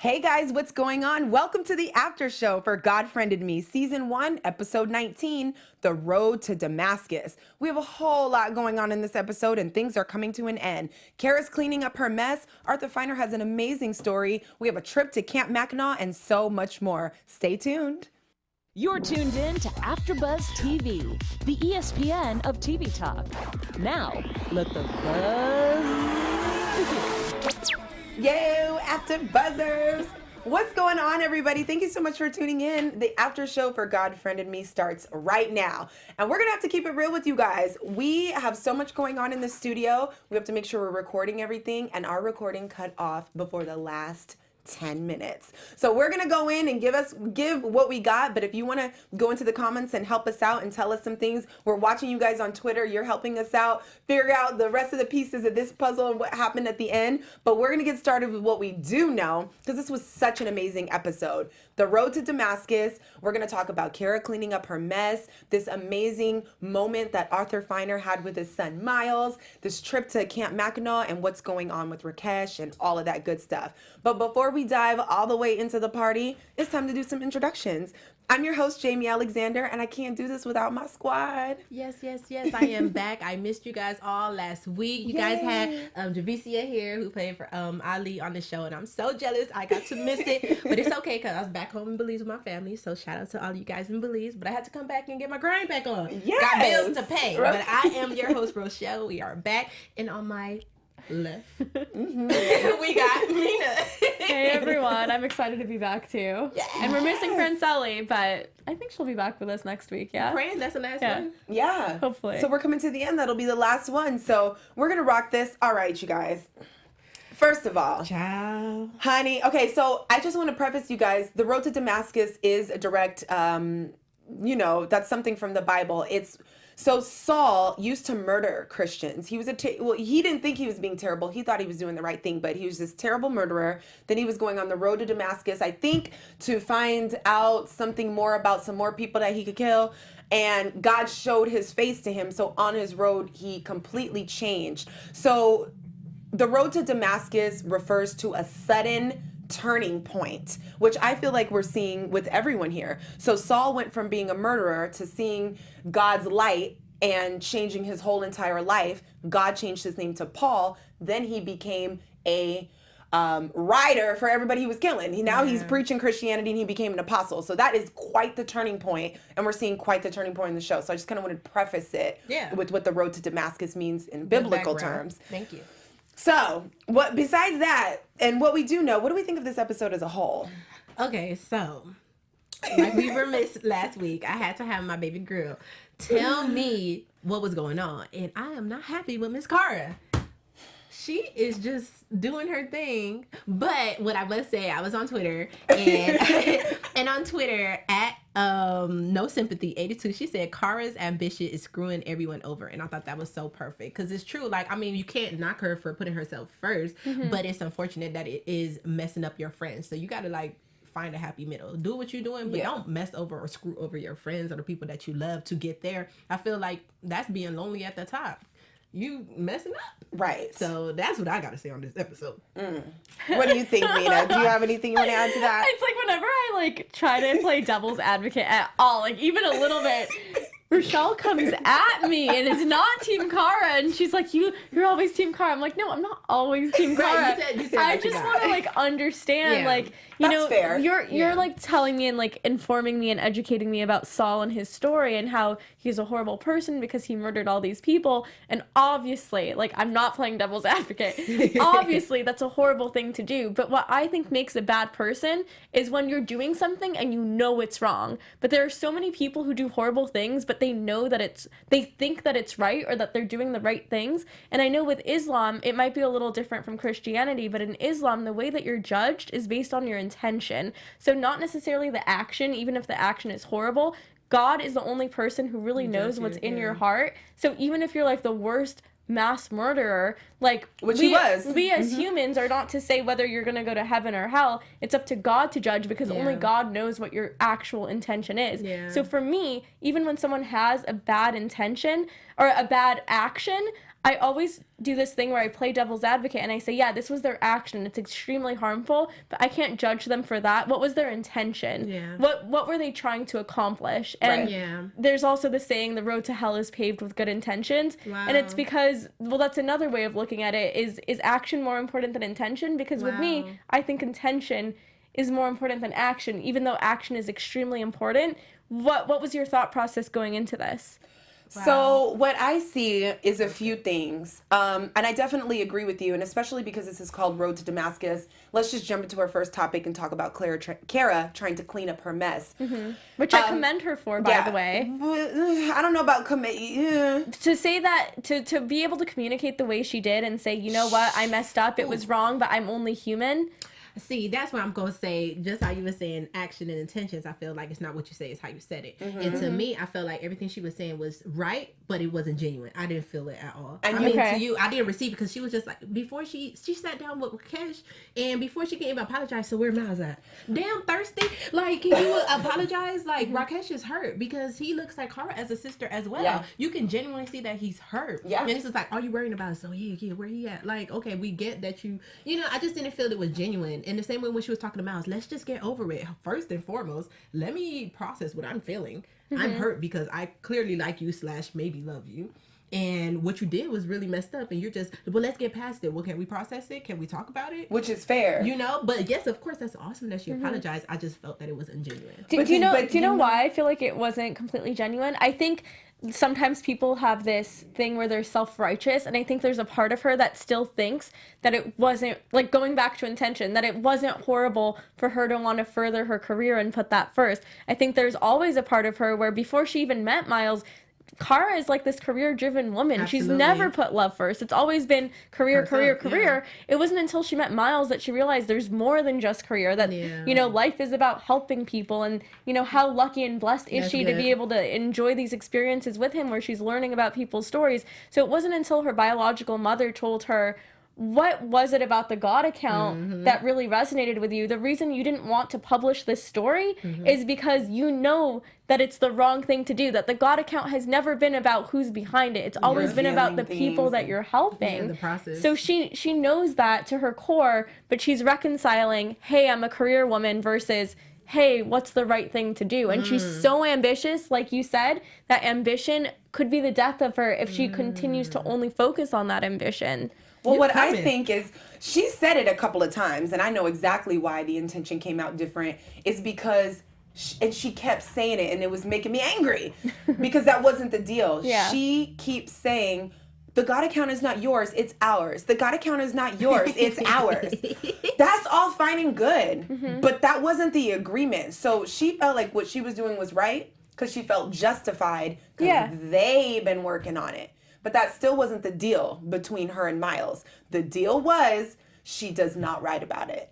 Hey guys, what's going on? Welcome to the after show for God Friended Me, Season 1, Episode 19, The Road to Damascus. We have a whole lot going on in this episode and things are coming to an end. Cara's cleaning up her mess. Arthur Finer has an amazing story. We have a trip to Camp Mackinac and so much more. Stay tuned. You're tuned in to AfterBuzz TV, the ESPN of TV talk. Now, let the buzz begin. Yo, After Buzzers! What's going on, everybody? Thank you so much for tuning in. The after show for God Friended Me starts right now. And we're going to have to keep it real with you guys. We have so much going on in the studio. We have to make sure we're recording everything, and our recording cut off before the last 10 minutes. So we're going to go in and give what we got. But if you want to go into the comments and help us out and tell us some things, we're watching you guys on Twitter. You're helping us out figure out the rest of the pieces of this puzzle and what happened at the end. But we're going to get started with what we do know, because this was such an amazing episode. The Road to Damascus. We're going to talk about Cara cleaning up her mess, this amazing moment that Arthur Finer had with his son Miles, this trip to Camp Mackinac, and what's going on with Rakesh and all of that good stuff. But before we dive all the way into the party, it's time to do some introductions. I'm your host, Jaimi Alexander, and I can't do this without my squad. Yes. I am back. I missed you guys all last week. You guys had Javicia here who played for Ali on the show, and I'm so jealous I got to miss it. But it's okay because I was back home in Belize with my family, so shout out to all you guys in Belize. But I had to come back and get my grind back on. Yes. Got bills to pay. But I am your host, Rochelle. We are back, and on my left, we got Mina. Hey everyone, I'm excited to be back too. Yes. And we're missing Franceli, but I think she'll be back with us next week, yeah? Praying that's the last one. Yeah. Hopefully. So we're coming to the end. That'll be the last one. So we're going to rock this. All right, you guys. First of all, ciao. Honey. Okay, so I just want to preface you guys. The Road to Damascus is a direct, that's something from the Bible. So Saul used to murder Christians. He was he didn't think he was being terrible. He thought he was doing the right thing, but he was this terrible murderer. Then he was going on the road to Damascus, I think, to find out something more about some more people that he could kill. And God showed his face to him. So on his road, he completely changed. So the road to Damascus refers to a sudden turning point, which I feel like we're seeing with everyone here. So Saul went from being a murderer to seeing God's light and changing his whole entire life. God changed his name to Paul. Then he became a writer for everybody he was killing. He's preaching Christianity and he became an apostle. So that is quite the turning point, and we're seeing quite the turning point in the show. So I just kind of wanted to preface it with what the road to Damascus means in biblical terms. Thank you. So, besides that, and what we do know, what do we think of this episode as a whole? Okay, so, like we were missed last week, I had to have my baby girl tell me what was going on. And I am not happy with Miss Cara. She is just doing her thing. But what I must say, I was on Twitter and on Twitter at No Sympathy 82, she said Cara's ambition is screwing everyone over. And I thought that was so perfect because it's true. Like, I mean, you can't knock her for putting herself first, but it's unfortunate that it is messing up your friends. So you got to find a happy middle. Do what you're doing, but don't mess over or screw over your friends or the people that you love to get there. I feel like that's being lonely at the top. You messing up. Right. So that's what I got to say on this episode. What do you think, Mina? Do you have anything you want to add to that? It's like whenever I try to play devil's advocate at all, even a little bit, Rochelle comes at me and it's not Team Cara, and she's like, you're always Team Cara. I'm like, no, I'm not always Team Cara. You said I just want to understand, That's fair. You're telling me and informing me and educating me about Saul and his story and how he's a horrible person because he murdered all these people. And obviously, I'm not playing devil's advocate. Obviously, that's a horrible thing to do. But what I think makes a bad person is when you're doing something and you know it's wrong. But there are so many people who do horrible things, but they know that they think that it's right or that they're doing the right things. And I know with Islam, it might be a little different from Christianity, but in Islam, the way that you're judged is based on your intention. So not necessarily the action, even if the action is horrible. God is the only person who really knows what's in your heart. So even if you're the worst mass murderer, he was. We as humans are not to say whether you're going to go to heaven or hell. It's up to God to judge because only God knows what your actual intention is. So for me, even when someone has a bad intention or a bad action, I always do this thing where I play devil's advocate and I say, yeah, this was their action. It's extremely harmful, but I can't judge them for that. What was their intention? Yeah. What were they trying to accomplish? And Yeah. there's also the saying, the road to hell is paved with good intentions. Wow. And it's because, well, that's another way of looking at it. Is action more important than intention? Because with Wow. me, I think intention is more important than action, even though action is extremely important. What was your thought process going into this? So what I see is a few things, and I definitely agree with you, and especially because this is called Road to Damascus. Let's just jump into our first topic and talk about Cara trying to clean up her mess. Which I commend her for, by the way. I don't know about To say that, to be able to communicate the way she did and say, you know what, I messed up, it was wrong, but I'm only human. See, that's what I'm going to say. Just how you were saying action and intentions, I feel like it's not what you say, it's how you said it. And to me, I felt like everything she was saying was right, but it wasn't genuine. I didn't feel it at all. And I mean, Okay. to you, I didn't receive it because she was just like, before she sat down with Rakesh, and before she can even apologize, so where Miles at? Damn thirsty. Like, can you apologize? Like, Rakesh is hurt because he looks like her as a sister as well. Yeah. You can genuinely see that he's hurt. Yeah. And it's just like, are you worrying about it? So, yeah, where he at? Like, okay, we get that I just didn't feel it was genuine. In the same way when she was talking to Miles, let's just get over it. First and foremost, let me process what I'm feeling. I'm hurt because I clearly like you / maybe love you. And what you did was really messed up. And you're just, well, let's get past it. Well, can we process it? Can we talk about it? which is fair. But yes, of course, that's awesome that she apologized. I just felt that it was ungenuine. Do you know why I feel like it wasn't completely genuine? I think sometimes people have this thing where they're self-righteous, and I think there's a part of her that still thinks that it wasn't, like, going back to intention, that it wasn't horrible for her to want to further her career and put that first. I think there's always a part of her where before she even met Miles, Cara is like this career-driven woman. Absolutely. She's never put love first. It's always been career. Yeah. It wasn't until she met Miles that she realized there's more than just career, that, life is about helping people. And, how lucky and blessed is That's she good. to be able to enjoy these experiences with him where she's learning about people's stories. So it wasn't until her biological mother told her, what was it about the God account that really resonated with you? The reason you didn't want to publish this story is because you know that it's the wrong thing to do, that the God account has never been about who's behind it. It's always been about the Revealing people things that you're helping. Yeah, the process. So she knows that to her core, but she's reconciling, hey, I'm a career woman versus, hey, what's the right thing to do? And she's so ambitious, like you said, that ambition could be the death of her if she continues to only focus on that ambition. Well, what I coming. think is, she said it a couple of times, and I know exactly why the intention came out different, is because, she kept saying it, and it was making me angry, because that wasn't the deal. Yeah. She keeps saying, the God account is not yours, it's ours. The God account is not yours, it's ours. That's all fine and good, but that wasn't the agreement. So she felt like what she was doing was right, because she felt justified, because they've been working on it. But that still wasn't the deal between her and Miles. The deal was, she does not write about it.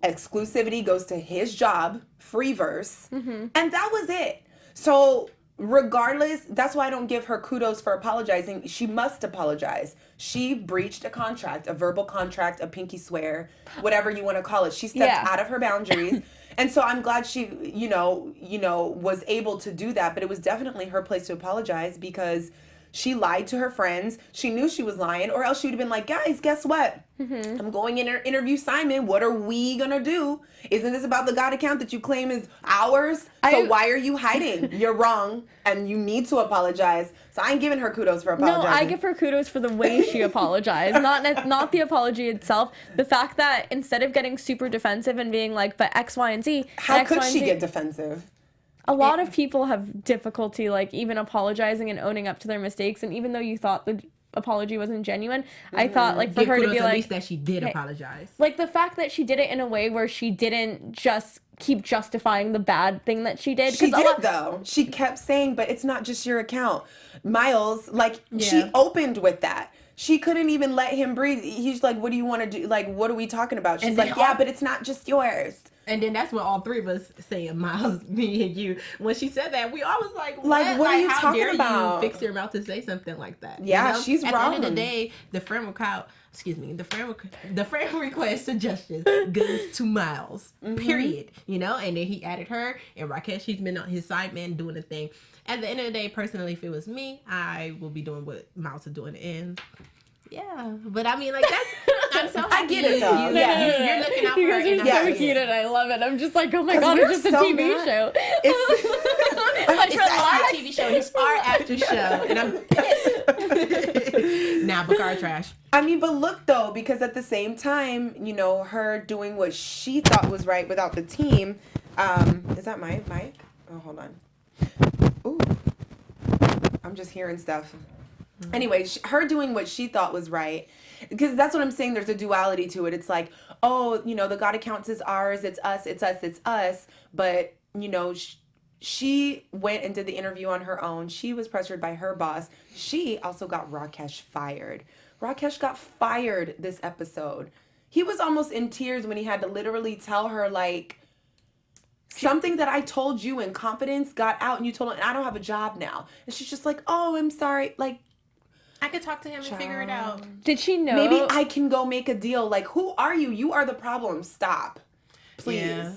Exclusivity goes to his job, free verse, and that was it. So regardless, that's why I don't give her kudos for apologizing. She must apologize. She breached a contract, a verbal contract, a pinky swear, whatever you want to call it. She stepped out of her boundaries. And so I'm glad she, was able to do that. But it was definitely her place to apologize, because she lied to her friends. She knew she was lying, or else she would have been like, guys, guess what? I'm going in to interview Simon. What are we going to do? Isn't this about the God account that you claim is ours? So why are you hiding? You're wrong, and you need to apologize. So I ain't giving her kudos for apologizing. No, I give her kudos for the way she apologized, not the apology itself. The fact that instead of getting super defensive and being like, but X, Y, and Z. How could she get defensive? A lot of people have difficulty, like, even apologizing and owning up to their mistakes. And even though you thought the apology wasn't genuine, I thought, like, for her to be at like, least that she did apologize. like, the fact that she did it in a way where she didn't just keep justifying the bad thing that she did. She did, though. She kept saying, but it's not just your account. Miles, she opened with that. She couldn't even let him breathe. He's like, what do you want to do? Like, what are we talking about? She's like, yeah, but it's not just yours. And then that's what all three of us saying, Miles, me and you. When she said that, we all was like, Like, what are you how talking dare about? you fix your mouth to say something like that? Yeah, you know? she's At wrong. the end of the day, the friend request suggestions goes to Miles. Period. You know, and then he added her and Rakesh. He's been on his side man doing the thing. At the end of the day, personally, if it was me, I will be doing what Miles is doing. And yeah, but I mean, like that's. I'm so happy. I get it, though. You're looking out for You her. guys are And so I'm cute and I love it. I'm just like, oh my 'Cause god, we're it's just a so TV mad. show. It's It's our TV show. It's our after show, and I'm pissed. Nah, Bakar trash. I mean, but look though, because at the same time, you know, her doing what she thought was right without the team. Is that my mic? Oh, hold on. Ooh, I'm just hearing stuff. Anyway, her doing what she thought was right, because that's what I'm saying. There's a duality to it. It's like, oh, you know, the God accounts is ours. It's us. It's us. It's us. But you know, she went and did the interview on her own. She was pressured by her boss. She also got Rakesh fired. Rakesh got fired this episode. He was almost in tears when he had to literally tell her, like, something that I told you in confidence got out, and you told him, and I don't have a job now. And she's just like, oh, I'm sorry. Like, I could talk to him and figure it out. Did she know? maybe I can go make a deal. Like, who are you? You are the problem. Stop. Please. Yeah,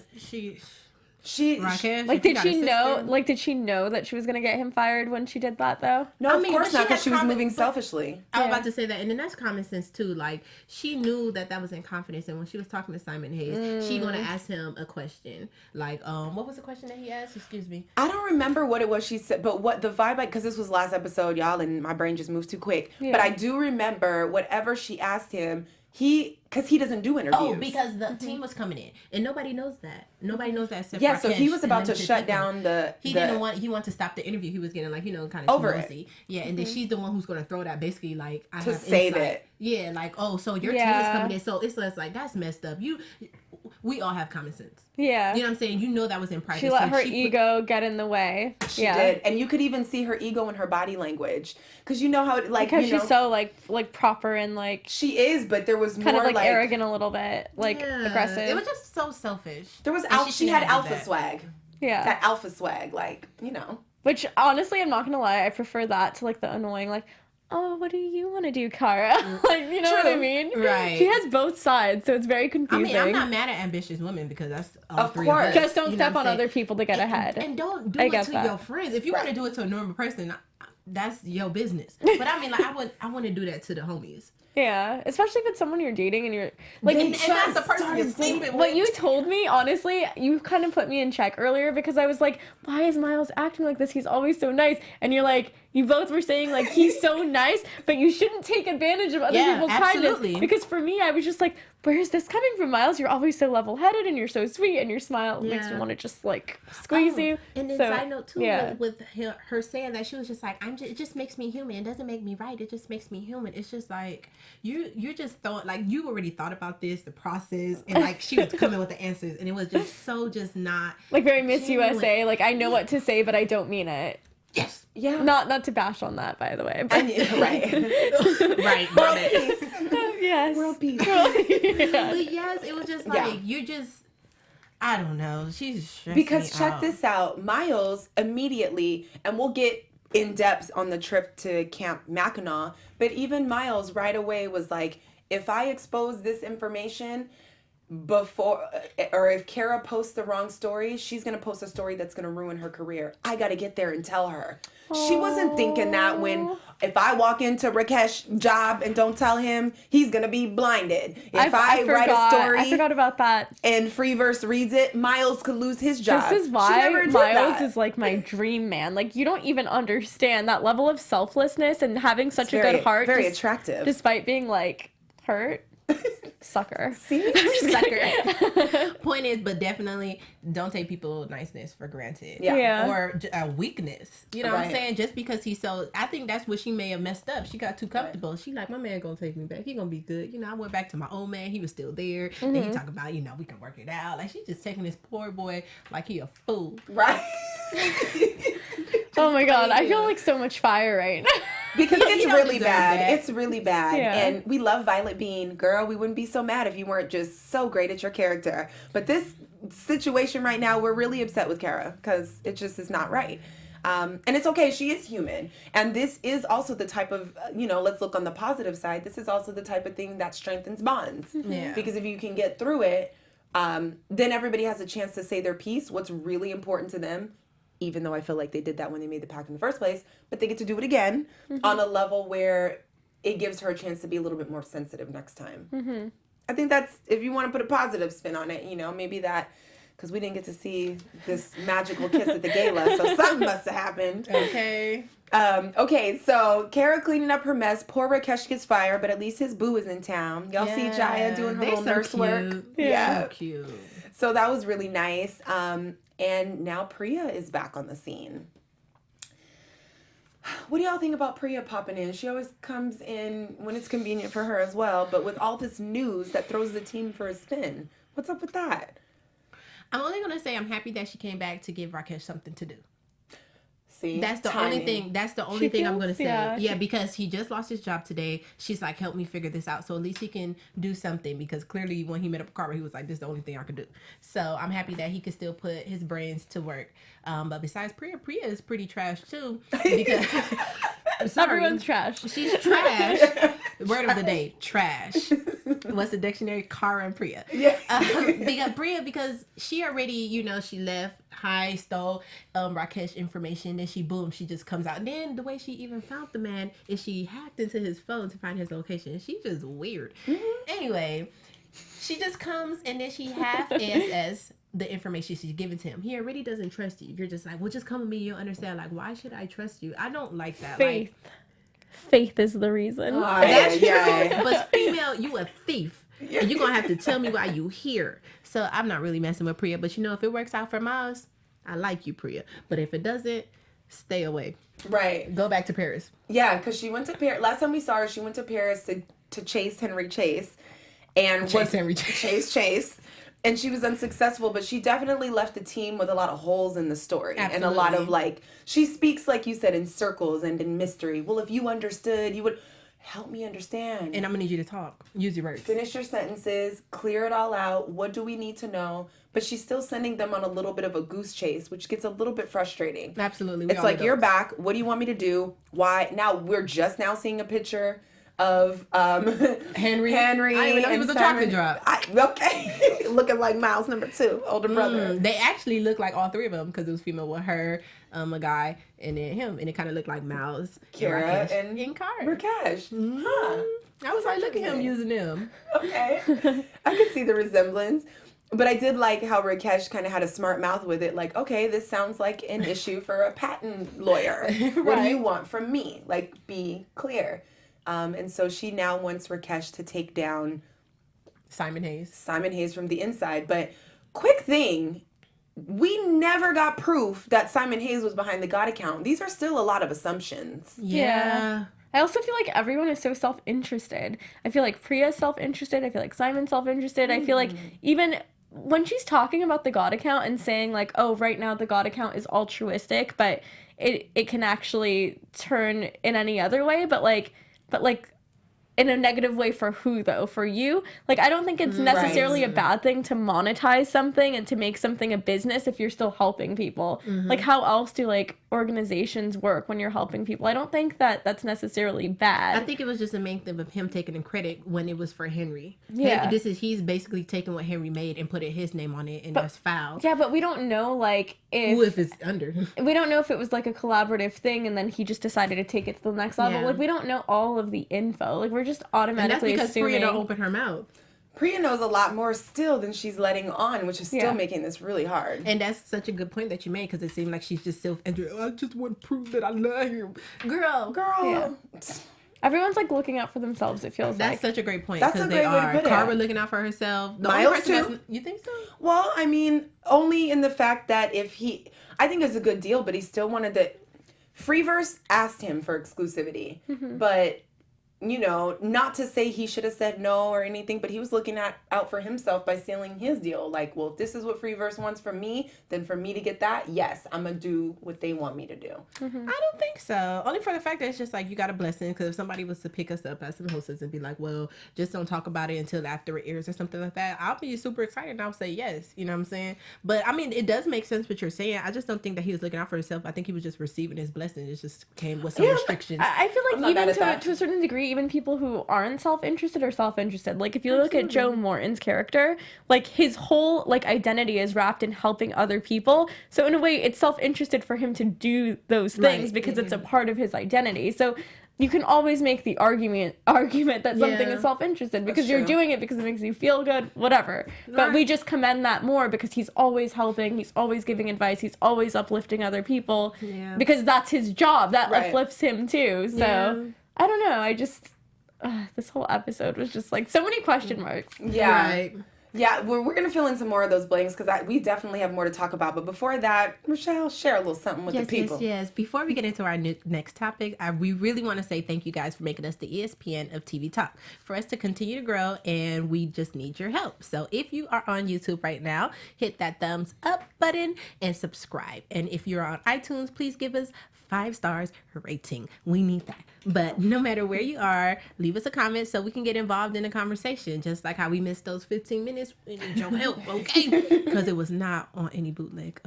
She Rakesh. Like, if you did got a she know? sister- Like, did she know that she was gonna get him fired when she did that, though? no, I of mean, course but not, she because had she was common- moving but- selfishly. I was Yeah. about to say that, and then that's common sense too. Like she knew that was in confidence, and when she was talking to Simon Hayes, she gonna ask him a question. Like, what was the question that he asked? Excuse me. I don't remember what it was she said, but what the vibe, because this was last episode, y'all, and my brain just moves too quick. Yeah. But I do remember whatever she asked him, because he doesn't do interviews. Oh, because the team was coming in, and nobody knows that. Nobody knows that. Except Yeah, so he Rakesh was and about to limited shut people. down the. He the- didn't want. He wanted to stop the interview. He was getting like kind of Over too it. nosy. Yeah, and then she's the one who's gonna throw that basically like I To have save insight. it. Yeah, like so your team is Yeah. coming in. So it's less like that's messed up. We all have common sense. Yeah. You know what I'm saying? You know that was in private. She let so her put- ego get in the way. She did, and you could even see her ego in her body language, because you know how it, like, Because you know, she's so like proper and like she is, but there was kind more of like arrogant a little bit, like Yeah. aggressive. It was just so selfish. There was And she had shouldn't have alpha did that. swag. yeah. That alpha swag, like, you know. Which honestly, I'm not gonna lie, I prefer that to like the annoying like, oh, what do you want to do, Cara? Like, you know what I True. mean? Right. She has both sides, so it's very I confusing. mean, I'm not mad at ambitious women because that's all Of three course. of us. Just don't You know step what on I'm saying? other people to get ahead. And don't do I it get to that. your friends. If you want to do it to a normal person, that's your business. But I mean, like, I want to do that to the homies. Yeah, especially if it's someone you're dating and you're like, They And that's the person you're started sleeping with. what you told me, honestly, you kind of put me in check earlier because I was like, why is Miles acting like this? He's always so nice. And you're like, you both were saying like he's so nice, but you shouldn't take advantage of other Yeah, people's absolutely. kindness. Because for me, I was just like, where is this coming from, Miles? You're always so level-headed and you're so sweet and your smile makes me Yeah. want to just like squeeze you. And then So, side note too, yeah. with her saying that, she was just like, it just makes me human. It doesn't make me right. It just makes me human. It's just like you're just throwing, like, you already thought about this, the process, and like she was coming with the answers, and it was just so just not Like very Miss genuine. USA. Like I know what to say, but I don't mean it. Yes, Yeah. Not to bash on that, by the way. But Right. right, World right. peace. yes. World peace. Yeah. But yes, it was just like Yeah. you just. I don't know. She's stressing Because me check out. this out. Miles immediately, and we'll get in depth on the trip to Camp Mackinac, but even Miles right away was like, if I expose this information before, or if Cara posts the wrong story, she's going to post a story that's going to ruin her career. I got to get there and tell her. She wasn't thinking that when, if I walk into Rakesh's job and don't tell him, he's going to be blinded. If I write a story I forgot about that. and Freeverse reads it, Miles could lose his job. This is She why never did Miles that. is like my dream man. Like you don't even understand that level of selflessness and having such a good heart. Very attractive. Despite being like hurt. Sucker. See? Sucker. Point is, but definitely don't take people's niceness for granted. Yeah. Yeah. Or a weakness. You know what I'm Right. saying? Just because he's so, I think that's what she may have messed up. She got too comfortable. She like, my man gonna take me back. He gonna be good. You know, I went back to my old man. He was still there. Then he talk about, you know, we can work it out. Like, she's just taking this poor boy like he a fool. Right. Oh my god, I feel like so much fire right now. Because it's don't really deserve bad. that. It's really bad. Yeah. And we love Violet Bean. Girl, we wouldn't be so mad if you weren't just so great at your character. But this situation right now, we're really upset with Cara because it just is not right. And it's okay. She is human. And this is also the type of, let's look on the positive side. This is also the type of thing that strengthens bonds. Yeah. Because if you can get through it, then everybody has a chance to say their piece, what's really important to them, even though I feel like they did that when they made the pact in the first place, but they get to do it again on a level where it gives her a chance to be a little bit more sensitive next time. I think that's, if you want to put a positive spin on it, maybe that, because we didn't get to see this magical kiss at the gala, so something must have happened. Okay. Okay, so Cara cleaning up her mess. Poor Rakesh gets fired, but at least his boo is in town. Y'all see Jaya doing her They're little so nurse work. cute. Yeah. So cute. So that was really nice. And now Priya is back on the scene. What do y'all think about Priya popping in? She always comes in when it's convenient for her as well, but with all this news that throws the team for a spin. What's up with that? I'm only gonna say I'm happy that she came back to give Rakesh something to do. See, That's the timing. only thing. That's the only thing I'm gonna say. yeah, Because he just lost his job today. She's like, help me figure this out. So at least he can do something. Because clearly, when he met up with Cara, he was like, this is the only thing I can do. So I'm happy that he could still put his brains to work. But besides Priya is pretty trash too. Because I'm sorry, Everyone's trash. she's trash. Word of the day, trash. What's the dictionary? Cara and Priya. Yeah. Because Priya, because she already, she left high, stole Rakesh information, then she just comes out. And then the way she even found the man is she hacked into his phone to find his location. She's just weird. Anyway, she just comes and then she half-asses the information she's given to him. He already doesn't trust you. You're just like, well, just come with me. You'll understand. Like, why should I trust you? I don't like that. Faith. Faith is the reason. Oh, That's true. yeah. But female, you a thief. And you're going to have to tell me why you here. So I'm not really messing with Priya. But if it works out for Miles, I like you, Priya. But if it doesn't, stay away. Right. Go back to Paris. Yeah, because she went to Paris. Last time we saw her, she went to Paris to chase Henry Chase. And Chase. And she was unsuccessful, but she definitely left the team with a lot of holes in the story. Absolutely. And a lot of she speaks, like you said, in circles and in mystery. Well, if you understood, you would help me understand. And I'm going to need you to talk. Use your words. Finish your sentences, clear it all out. What do we need to know? But she's still sending them on a little bit of a goose chase, which gets a little bit frustrating. Absolutely. It's like, you're back. What do you want me to do? Why? Now, we're just now seeing a picture of Henry. I didn't even know he was a chocolate drop. Okay. Looking like Miles number 2, older brother. They actually look like all three of them because it was female with her, a guy, and then him. And it kind of looked like Miles, Cara, and Cara. Rakesh. Huh. I was like, look at him using them. Okay. I could see the resemblance. But I did like how Rakesh kind of had a smart mouth with it. Like, okay, this sounds like an issue for a patent lawyer. What do you want from me? Like, be clear. And so she now wants Rakesh to take down Simon Hayes from the inside. But quick thing, we never got proof that Simon Hayes was behind the God account. These are still a lot of assumptions. Yeah. I also feel like everyone is so self-interested. I feel like Priya's self-interested. I feel like Simon's self-interested. I feel like even when she's talking about the God account and saying like, oh, right now the God account is altruistic, but it can actually turn in any other way. But in a negative way for who, though? For you? Like, I don't think it's necessarily a bad thing to monetize something and to make something a business if you're still helping people. Like, how else do, organizations work when you're helping people? I don't think that that's necessarily bad. I think it was just the main thing of him taking the credit when it was for Henry. Yeah. He's basically taking what Henry made and putting his name on it, and that's foul. Yeah, but we don't know, if it's under. We don't know if it was, a collaborative thing and then he just decided to take it to the next level. Yeah. We don't know all of the info. We're just automatically and that's because assuming. Priya don't open her mouth. Priya knows a lot more still than she's letting on, which is still making this really hard. And that's such a good point that you made, because it seemed like she's just self-interested. I just want to prove that I love him. Girl. Yeah. Everyone's looking out for themselves, it feels That's like. such a great point. That's a Because they great way to are. put it. Cara looking out for herself. The only Miles person too. that's- You think so? Well, I mean, only in the fact that I think it's a good deal, but he still wanted Freeverse asked him for exclusivity, but you know, not to say he should have said no or anything, but he was looking out for himself by sealing his deal. Like, well, if this is what Freeverse wants from me, then for me to get that, yes, I'm going to do what they want me to do. I don't think so. Only for the fact that it's just like you got a blessing. Because if somebody was to pick us up as some hostess and be like, well, just don't talk about it until after it airs or something like that, I'll be super excited and I'll say yes. You know what I'm saying? But I mean, it does make sense what you're saying. I just don't think that he was looking out for himself. I think he was just receiving his blessing. It just came with some restrictions. I feel I'm like not even mad at to a certain degree, even people who aren't self-interested are self-interested. Like if you look at Joe Morton's character, like his whole like identity is wrapped in helping other people. So in a way, it's self-interested for him to do those things because it's a part of his identity. So you can always make the argument that something is self-interested because you're doing it because it makes you feel good, whatever. But we just commend that more because he's always helping, he's always giving advice, he's always uplifting other people because that's his job. That uplifts him too. So I don't know. I just this whole episode was just like so many question marks. Yeah. Right. Yeah, we're going to fill in some more of those blanks because we definitely have more to talk about. But before that, Rochelle, share a little something with the people. Yes. Before we get into our next topic, we really want to say thank you guys for making us the ESPN of TV Talk. For us to continue to grow, and we just need your help. So if you are on YouTube right now, hit that thumbs up button and subscribe. And if you're on iTunes, please give us 5 stars rating. We need that. But no matter where you are, leave us a comment so we can get involved in the conversation. Just like how we missed those 15 minutes. We need your help, okay? Because it was not on any bootleg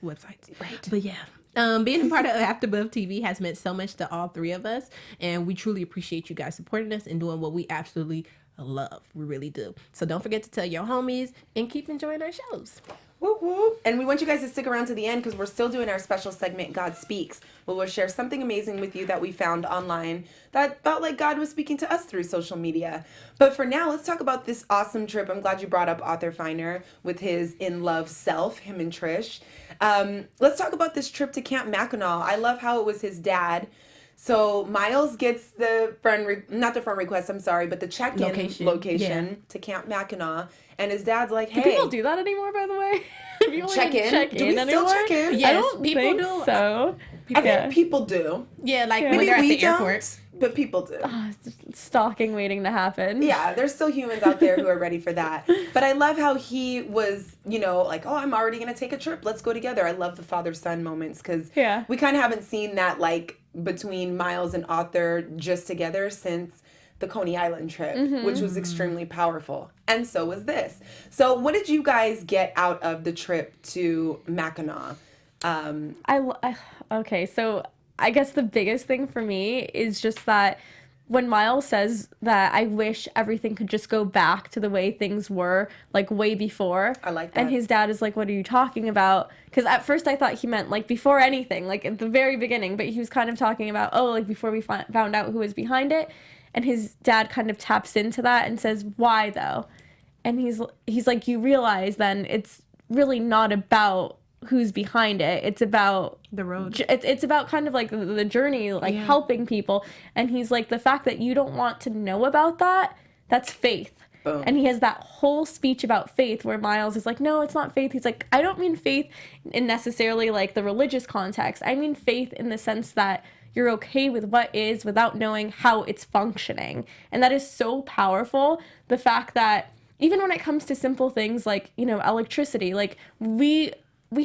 websites. Right. But yeah. Being a part of AfterBuzz TV has meant so much to all 3 of us. And we truly appreciate you guys supporting us and doing what we absolutely love. We really do. So don't forget to tell your homies and keep enjoying our shows. Whoop, whoop. And we want you guys to stick around to the end because we're still doing our special segment, God Speaks, where we'll share something amazing with you that we found online that felt like God was speaking to us through social media. But for now, let's talk about this awesome trip. I'm glad you brought up Author Finer with his in love self, him and Trish. Let's talk about this trip to Camp Mackinac. I love how it was his dad. So Miles gets the not the friend request, I'm sorry, but the check-in location to Camp Mackinac. And his dad's like, hey. Do people do that anymore, by the way? Check in? Do we anymore? still check in? Yes, I don't people think do. so. I think people do. Yeah, like Maybe when they're at we the airport. don't, but people do. Stalking waiting to happen. Yeah, there's still humans out there who are ready for that. But I love how he was, you know, like, oh, I'm already going to take a trip. Let's go together. I love the father-son moments because we kind of haven't seen that, like, between Miles and Author just together since the Coney Island trip, which was extremely powerful. And so was this. So what did you guys get out of the trip to Mackinac? Okay, so I guess the biggest thing for me is just that when Miles says that I wish everything could just go back to the way things were, like, way before. I like that. And his dad is like, what are you talking about? Because at first I thought he meant, like, before anything, like, at the very beginning. But he was kind of talking about, oh, like, before we found out who was behind it. And his dad kind of taps into that and says, why, though? And he's like, you realize then it's really not about who's behind it. It's about the road. It's about kind of like the journey, like helping people. And he's like, the fact that you don't want to know about that, that's faith. Boom. And he has that whole speech about faith where Miles is like, no, it's not faith. He's like, I don't mean faith in necessarily like the religious context. I mean faith in the sense that you're okay with what is without knowing how it's functioning. And that is so powerful. The fact that even when it comes to simple things like, you know, electricity, like we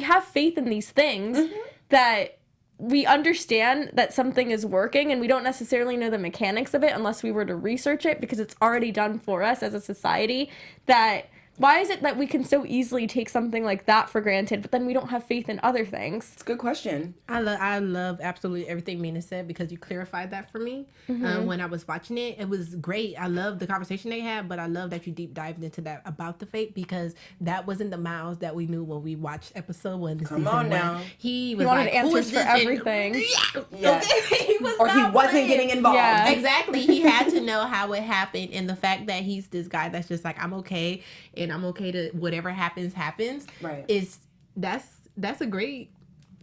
have faith in these things that we understand that something is working and we don't necessarily know the mechanics of it unless we were to research it because it's already done for us as a society. That why is it that we can so easily take something like that for granted, but then we don't have faith in other things? It's a good question. I love absolutely everything Mina said because you clarified that for me when I was watching it. It was great. I love the conversation they had, but I love that you deep dived into that about the faith because that wasn't the Miles that we knew when we watched episode 1 this season. Come on now. He was wanted like, answers for everything. Yes. Okay. He wasn't getting involved. Yeah. Exactly. He had to know how it happened, and the fact that he's this guy that's just like, I'm okay, and I'm okay to whatever happens. Right. Is that's a great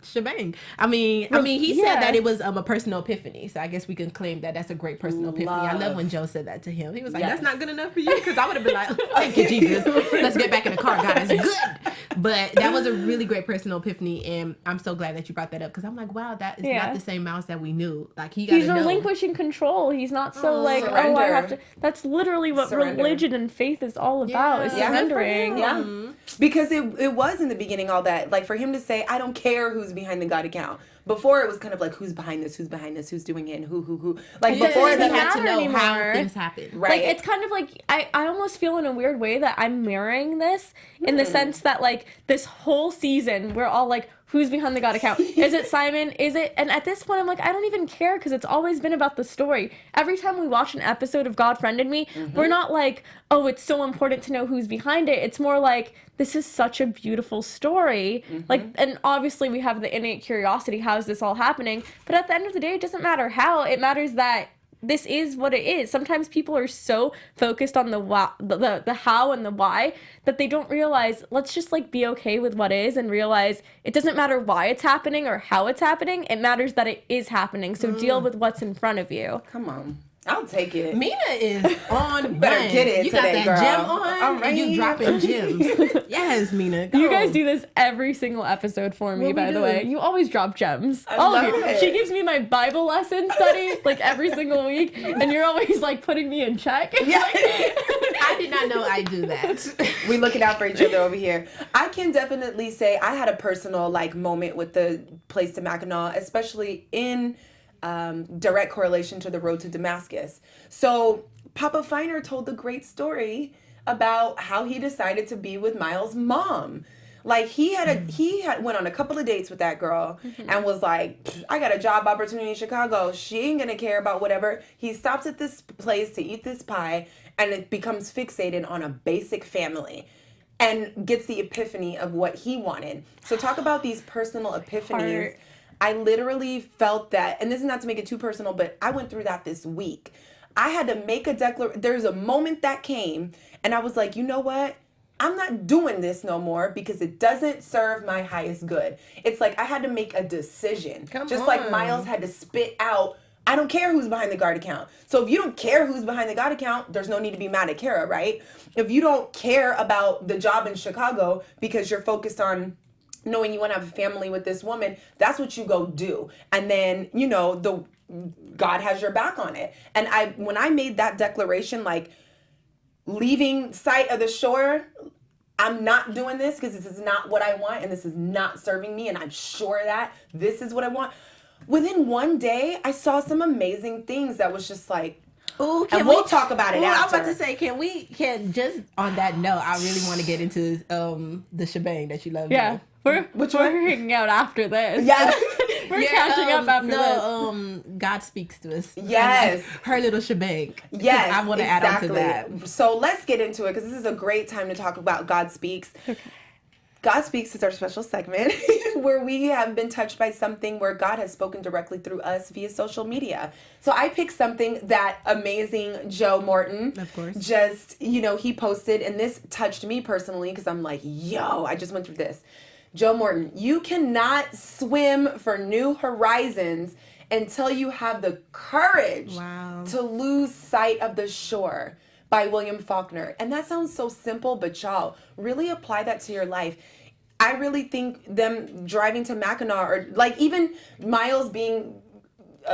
shebang. I mean, he said that it was a personal epiphany. So I guess we can claim that that's a great personal epiphany. I love when Joe said that to him. He was like, "That's not good enough for you," because I would have been like, "Thank you, Jesus. Let's get back in the car, guys. Good." But that was a really great personal epiphany, and I'm so glad that you brought that up because I'm like, wow, that is not the same Miles that we knew. Like he's relinquishing control. He's not so surrender. I have to. That's literally what religion and faith is all about. Is surrendering. Yeah. Because it was in the beginning all that. Like for him to say, I don't care who's behind the God account. Before it was kind of like, who's behind this, who's doing it, and who. Like before they had to know how things happen. Right. Like it's kind of like I almost feel in a weird way that I'm mirroring this in the sense that like this whole season we're all like, who's behind the God account? Is it Simon? Is it? And at this point, I'm like, I don't even care because it's always been about the story. Every time we watch an episode of God Friended Me, we're not like, oh, it's so important to know who's behind it. It's more like, this is such a beautiful story. Like, and obviously we have the innate curiosity, how is this all happening? But at the end of the day, it doesn't matter how. It matters that this is what it is. Sometimes people are so focused on the how and the why that they don't realize, let's just like be okay with what is and realize it doesn't matter why it's happening or how it's happening. It matters that it is happening. So deal with what's in front of you. Come on. I'll take it. Mina is on. Better get it. You today, got that girl. gem on, All right. and you dropping gems. Yes, Mina. Go. You guys do this every single episode for me, by the way. You always drop gems. All of you. it. She gives me my Bible lesson study like every single week, and you're always like putting me in check. Yeah. I did not know I do that. We looking out for each other over here. I can definitely say I had a personal like moment with the place to Mackinac, especially in direct correlation to the road to Damascus. So Papa Finer told the great story about how he decided to be with Miles' mom. Like he had went on a couple of dates with that girl and was like, I got a job opportunity in Chicago. She ain't gonna care about whatever. He stops at this place to eat this pie and it becomes fixated on a basic family and gets the epiphany of what he wanted. So talk about these personal epiphanies. I literally felt that, and this is not to make it too personal, but I went through that this week. I had to make a declaration. There's a moment that came, and I was like, you know what? I'm not doing this no more because it doesn't serve my highest good. It's like I had to make a decision. Like Miles had to spit out, I don't care who's behind the God account. So if you don't care who's behind the God account, there's no need to be mad at Cara, right? If you don't care about the job in Chicago because you're focused on knowing you want to have a family with this woman, that's what you go do. And then, you know, God has your back on it. And when I made that declaration, like leaving sight of the shore, I'm not doing this because this is not what I want and this is not serving me. And I'm sure that this is what I want. Within one day, I saw some amazing things that was just like, ooh, and we'll talk about it after. I'm about to say, can just on that note, I really want to get into the shebang that you love. Yeah. We're hanging out after this. Yeah. We're catching up after this. God speaks to us. Yes. Her little shebang. Yes. I want to add on to that. So let's get into it because this is a great time to talk about God Speaks. Okay. God Speaks is our special segment where we have been touched by something where God has spoken directly through us via social media. So I picked something that amazing Joe Morton, of course, just, he posted, and this touched me personally because I'm like, yo, I just went through this. Joe Morton, you cannot swim for new horizons until you have the courage to lose sight of the shore, by William Faulkner. And that sounds so simple, but y'all, really apply that to your life. I really think them driving to Mackinac, or like even Miles being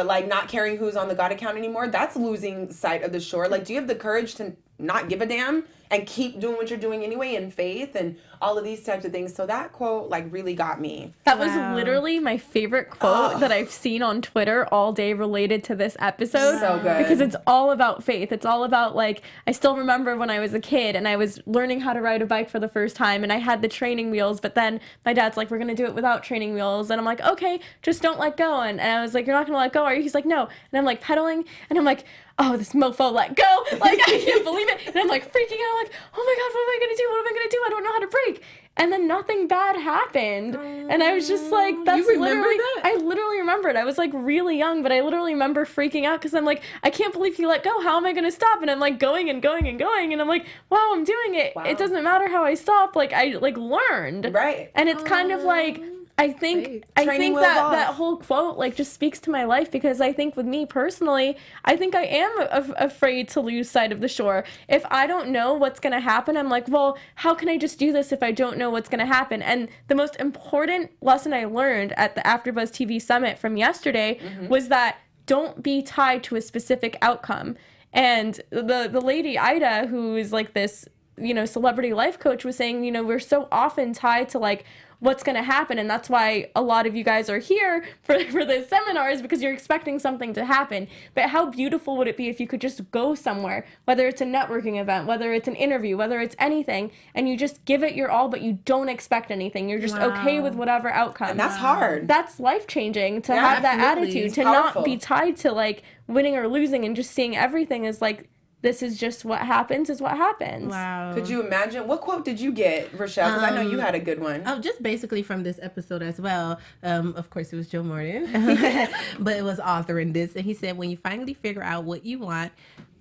like not caring who's on the God account anymore, that's losing sight of the shore. Like, do you have the courage to not give a damn and keep doing what you're doing anyway in faith and all of these types of things? So that quote like really got me. That was literally my favorite quote that I've seen on Twitter all day related to this episode. So good. Because it's all about faith. It's all about, like, I still remember when I was a kid and I was learning how to ride a bike for the first time and I had the training wheels, but then my dad's like, we're going to do it without training wheels. And I'm like, okay, just don't let go. And I was like, you're not going to let go, are you? He's like, no. And I'm like pedaling and I'm like, oh, this mofo let go. Like, I can't believe it. And I'm like freaking out, like, oh my God, what am I going to do? What am I going to do? I don't know how to brake. And then nothing bad happened. And I was just like, that's literally, that? I literally remembered. I was like really young, but I literally remember freaking out because I'm like, I can't believe he let go. How am I going to stop? And I'm like going and going and going. And I'm like, wow, I'm doing it. Wow. It doesn't matter how I stop. Like, I like learned. Right. And it's kind of like, I think Training wheels off. that whole quote like just speaks to my life, because I think with me personally, I think I am afraid to lose sight of the shore. If I don't know what's going to happen, I'm like, well, how can I just do this if I don't know what's going to happen? And the most important lesson I learned at the AfterBuzz TV Summit from yesterday was that don't be tied to a specific outcome. And the lady Ida, who is like this, celebrity life coach, was saying, we're so often tied to like what's going to happen, and that's why a lot of you guys are here for this seminars, because you're expecting something to happen. But how beautiful would it be if you could just go somewhere, whether it's a networking event, whether it's an interview, whether it's anything, and you just give it your all, but you don't expect anything. You're just okay with whatever outcome. And that's hard. That's life-changing to have that absolutely. attitude, It's to powerful. not be tied to like winning or losing, and just seeing everything as like, this is just what happens is what happens. Wow. Could you imagine? What quote did you get, Rochelle? Because I know you had a good one. Oh, just basically from this episode as well. Of course, it was Joe Morton, but it was authoring this. And he said, when you finally figure out what you want,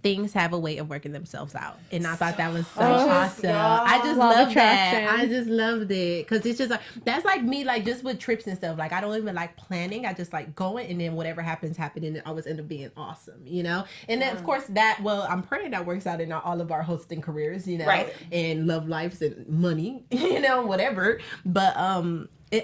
things have a way of working themselves out. And I thought that was so awesome. I just Law of love that. attraction. I just loved it. Because it's just like, that's like me, like just with trips and stuff. Like, I don't even like planning. I just like going, and then whatever happens, and it always end up being awesome, And then, of course, I'm praying that works out in all of our hosting careers, Right. and love lives and money, whatever. But,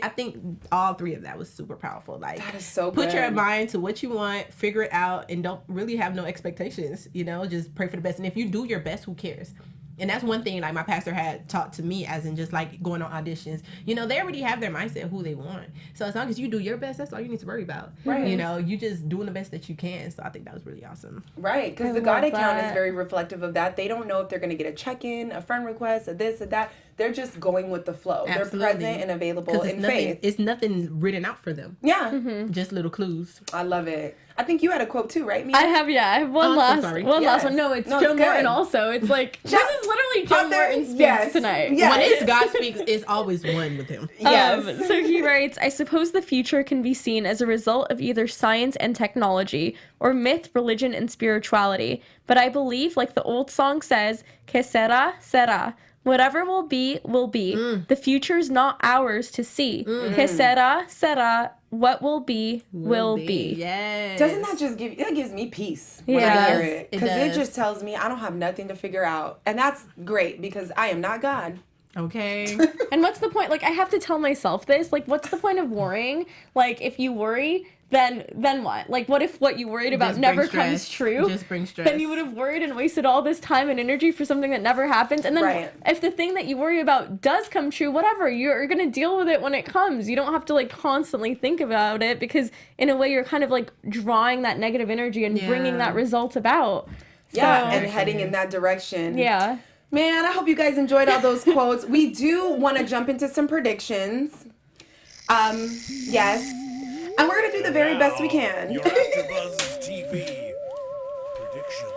I think all three of that was super powerful. Like, That is so put your good. mind to what you want, figure it out, and don't really have no expectations. Just pray for the best. And if you do your best, who cares? And that's one thing like my pastor had taught to me, as in just like going on auditions. They already have their mindset who they want. So as long as you do your best, that's all you need to worry about. Right. You just doing the best that you can. So I think that was really awesome. Right, because the love God account is that. very reflective of that. They don't know if they're going to get a check-in, a friend request, a this, a that. They're just going with the flow. Absolutely. They're present and available in faith. It's nothing written out for them. Yeah, Just little clues. I love it. I think you had a quote too, right, Mina? I have one I'm last sorry. last Yes. one. No, it's No, Joe it's Morton good. also. It's like this is literally Joe There- Morton speaks yes. tonight. Yes. When it's God speaks, it's always one with him. Yes. So he writes, I suppose the future can be seen as a result of either science and technology or myth, religion, and spirituality. But I believe, like the old song says, que sera, sera. Whatever will be, will be. The future's not ours to see. Que sera, sera. What will be, will be. Yes. Doesn't that just that gives me peace when Yeah. I hear It it? does. Because it does. just tells me I don't have nothing to figure out. And that's great because I am not God. Okay. And what's the point? Like, I have to tell myself this. Like, what's the point of worrying? Like, if you worry, then what? Like, what if what you worried about Just bring never stress. comes true? Just bring stress. Then you would have worried and wasted all this time and energy for something that never happens. And then Right. if the thing that you worry about does come true, whatever, you're going to deal with it when it comes. You don't have to, like, constantly think about it, because in a way you're kind of, like, drawing that negative energy and bringing Yeah. that result about. Yeah, So, and heading in that direction. yeah. Man, I hope you guys enjoyed all those quotes. We do want to jump into some predictions. Yes. And we're going to do the very best we can. Your AfterBuzz TV predictions.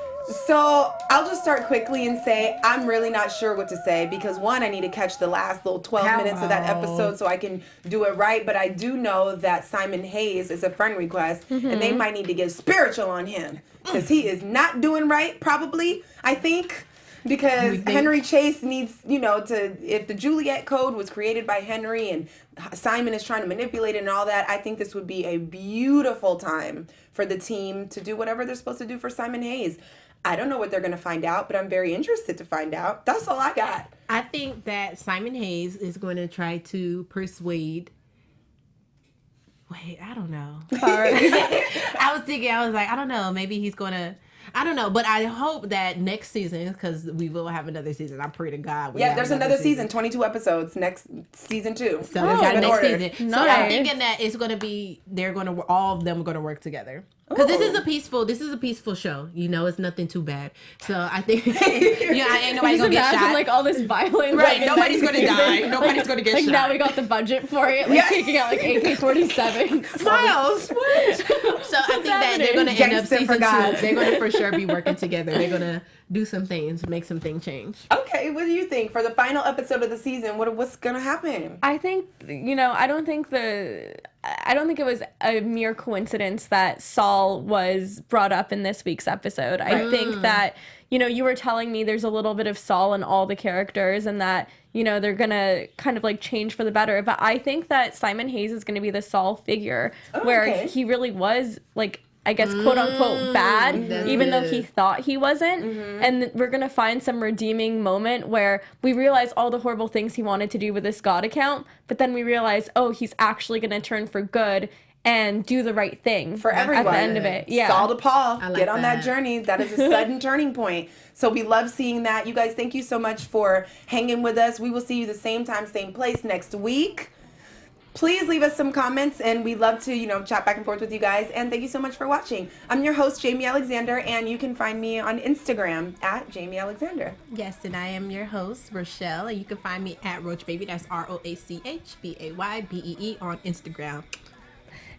So I'll just start quickly and say I'm really not sure what to say because one, I need to catch the last little 12 minutes of that episode so I can do it right. But I do know that Simon Hayes is a friend request and they might need to get spiritual on him because he is not doing right, probably, I think. Because Henry Chase needs, if the Juliet Code was created by Henry and Simon is trying to manipulate it and all that, I think this would be a beautiful time for the team to do whatever they're supposed to do for Simon Hayes. I don't know what they're going to find out, but I'm very interested to find out. That's all I got. I think that Simon Hayes is going to try to persuade. Wait, I don't know. I was like, I don't know. Maybe he's going to. I don't know, but I hope that next season, because we will have another season. I pray to God. Yeah, there's another season, 22 episodes, next season 2. So we got in next order. season. So I'm Nice. thinking that it's going to be, all of them are going to work together. Because this is a peaceful show. It's nothing too bad. So I think, ain't nobody Just going to get imagine, shot. like, all this violence. Right, like, in nobody's next gonna die. season. Nobody's gonna get like, shot. now we got the budget for it. Like, taking out, like, AK-47s. Miles, what? So I think that they're going to end up Gangsta for season 2. God. They're going to for sure be working together. They're going to do some things, make something change. Okay, what do you think? For the final episode of the season, what's going to happen? I think, I don't think it was a mere coincidence that Saul was brought up in this week's episode. I think that, you know, you were telling me there's a little bit of Saul in all the characters and that, you know, they're gonna kind of like change for the better. But I think that Simon Hayes is gonna be the Saul figure where he really was like, I guess, quote unquote bad, even though he thought he wasn't. And we're going to find some redeeming moment where we realize all the horrible things he wanted to do with this God account, but then we realize, oh, he's actually going to turn for good and do the right thing for everyone at the end of it. Yeah. Saul to Paul, like get on that journey. That is a sudden turning point. So we love seeing that. You guys, thank you so much for hanging with us. We will see you the same time, same place next week. Please leave us some comments, and we'd love to, you know, chat back and forth with you guys. And thank you so much for watching. I'm your host, Jaimi Alexander, and you can find me on Instagram at Jaimi Alexander. Yes, and I am your host, Rochelle, and you can find me at RoachBaby. That's RoachBaybee on Instagram.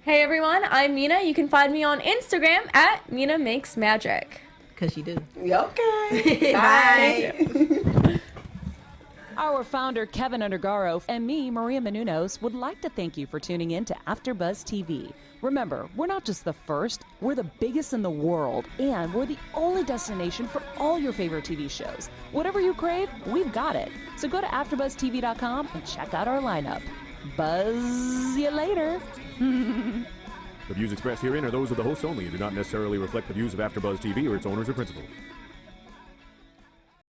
Hey everyone, I'm Mina. You can find me on Instagram at Mina Makes Magic. Because you do. Okay. Bye. Our founder, Keven Undergaro, and me, Maria Menounos, would like to thank you for tuning in to AfterBuzz TV. Remember, we're not just the first, we're the biggest in the world, and we're the only destination for all your favorite TV shows. Whatever you crave, we've got it. So go to AfterBuzzTV.com and check out our lineup. Buzz you later. The views expressed herein are those of the hosts only and do not necessarily reflect the views of AfterBuzz TV or its owners or principals.